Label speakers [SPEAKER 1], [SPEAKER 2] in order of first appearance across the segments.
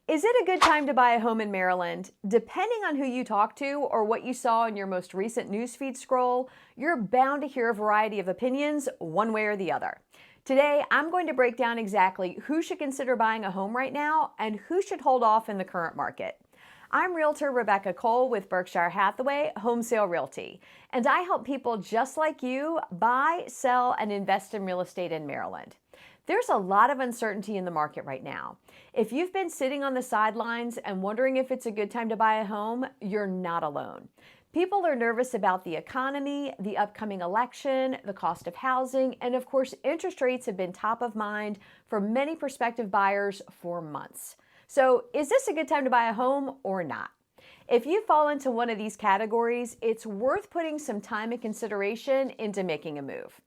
[SPEAKER 1] Is it a good time to buy a home in Maryland? Depending on who you talk to or what you saw in your most recent newsfeed scroll, you're bound to hear a variety of opinions one way or the other. Today, I'm going to break down exactly who should consider buying a home right now and who should hold off in the current market. I'm Realtor Rebecca Cole with Berkshire Hathaway Homesale Realty, and I help people just like you buy, sell, and invest in real estate in Maryland. There's a lot of uncertainty in the market right now. If you've been sitting on the sidelines and wondering if it's a good time to buy a home, you're not alone. People are nervous about the economy, the upcoming election, the cost of housing, and of course, interest rates have been top of mind for many prospective buyers for months. So, is this a good time to buy a home or not? If you fall into one of these categories, it's worth putting some time and consideration into making a move.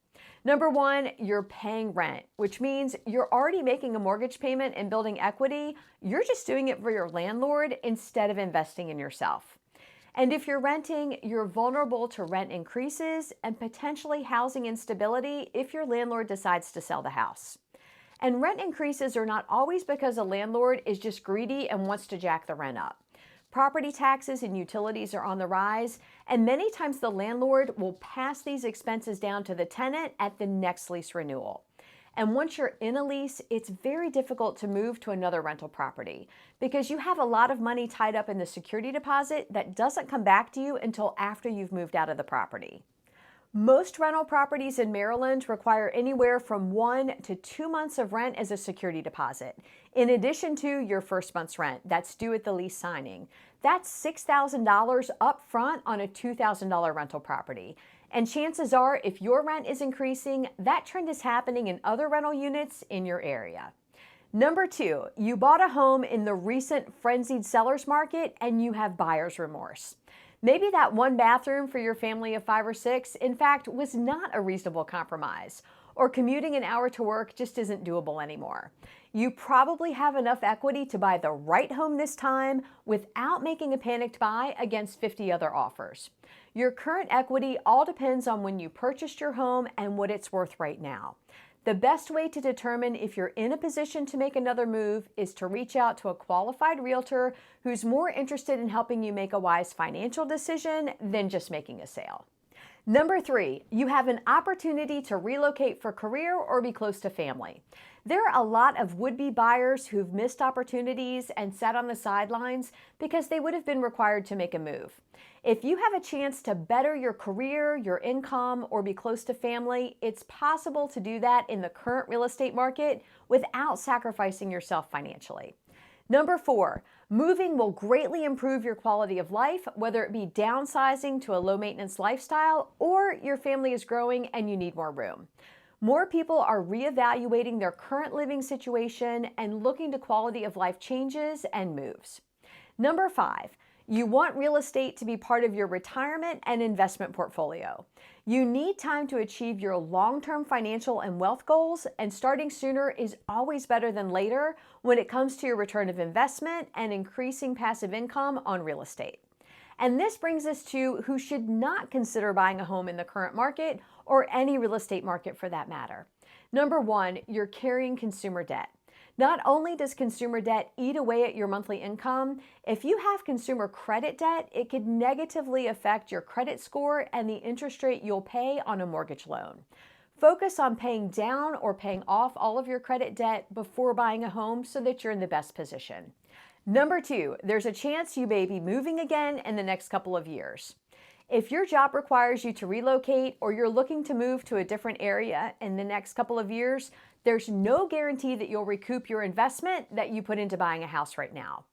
[SPEAKER 1] Number one, you're paying rent, which means you're already making a mortgage payment and building equity. You're just doing it for your landlord instead of investing in yourself. And if you're renting, you're vulnerable to rent increases and potentially housing instability if your landlord decides to sell the house. And rent increases are not always because a landlord is just greedy and wants to jack the rent up. Property taxes and utilities are on the rise, and many times the landlord will pass these expenses down to the tenant at the next lease renewal. And once you're in a lease, it's very difficult to move to another rental property because you have a lot of money tied up in the security deposit that doesn't come back to you until after you've moved out of the property. Most rental properties in Maryland require anywhere from 1 to 2 months of rent as a security deposit, in addition to your first month's rent that's due at the lease signing. That's $6,000 up front on a $2,000 rental property. And chances are, if your rent is increasing, that trend is happening in other rental units in your area. Number two, you bought a home in the recent frenzied seller's market and you have buyer's remorse. Maybe that one bathroom for your family of 5 or 6, in fact, was not a reasonable compromise, or commuting an hour to work just isn't doable anymore. You probably have enough equity to buy the right home this time without making a panicked buy against 50 other offers. Your current equity all depends on when you purchased your home and what it's worth right now. The best way to determine if you're in a position to make another move is to reach out to a qualified realtor who's more interested in helping you make a wise financial decision than just making a sale. Number three, you have an opportunity to relocate for career or be close to family. There are a lot of would-be buyers who've missed opportunities and sat on the sidelines because they would have been required to make a move. If you have a chance to better your career, your income, or be close to family, it's possible to do that in the current real estate market without sacrificing yourself financially. Number four, moving will greatly improve your quality of life, whether it be downsizing to a low-maintenance lifestyle or your family is growing and you need more room. More people are reevaluating their current living situation and looking to quality of life changes and moves. Number five, you want real estate to be part of your retirement and investment portfolio. You need time to achieve your long-term financial and wealth goals, and starting sooner is always better than later when it comes to your return of investment and increasing passive income on real estate. And this brings us to who should not consider buying a home in the current market or any real estate market for that matter. Number one, you're carrying consumer debt. Not only does consumer debt eat away at your monthly income, if you have consumer credit debt, it could negatively affect your credit score and the interest rate you'll pay on a mortgage loan. Focus on paying down or paying off all of your credit debt before buying a home so that you're in the best position. Number two, there's a chance you may be moving again in the next couple of years. If your job requires you to relocate or you're looking to move to a different area in the next couple of years, there's no guarantee that you'll recoup your investment that you put into buying a house right now.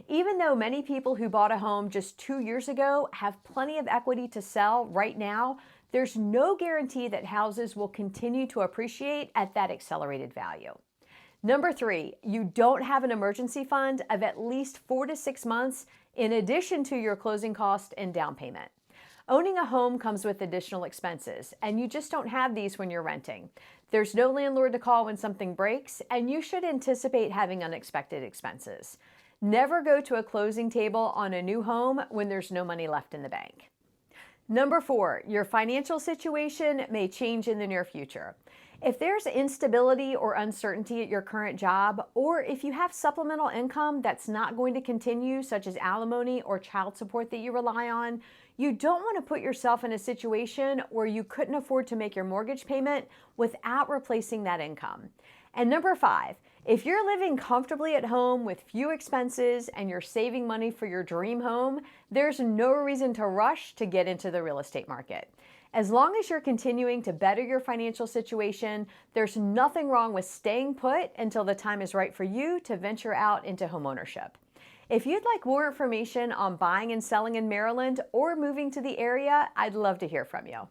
[SPEAKER 1] Even though many people who bought a home just 2 years ago have plenty of equity to sell right now, there's no guarantee that houses will continue to appreciate at that accelerated value. Number three, you don't have an emergency fund of at least 4 to 6 months in addition to your closing cost and down payment. Owning a home comes with additional expenses, and you just don't have these when you're renting. There's no landlord to call when something breaks, and you should anticipate having unexpected expenses. Never go to a closing table on a new home when there's no money left in the bank. Number four, your financial situation may change in the near future. If there's instability or uncertainty at your current job, or if you have supplemental income that's not going to continue, such as alimony or child support that you rely on, you don't want to put yourself in a situation where you couldn't afford to make your mortgage payment without replacing that income. And number 5, if you're living comfortably at home with few expenses and you're saving money for your dream home, there's no reason to rush to get into the real estate market. As long as you're continuing to better your financial situation, there's nothing wrong with staying put until the time is right for you to venture out into homeownership. If you'd like more information on buying and selling in Maryland or moving to the area, I'd love to hear from you.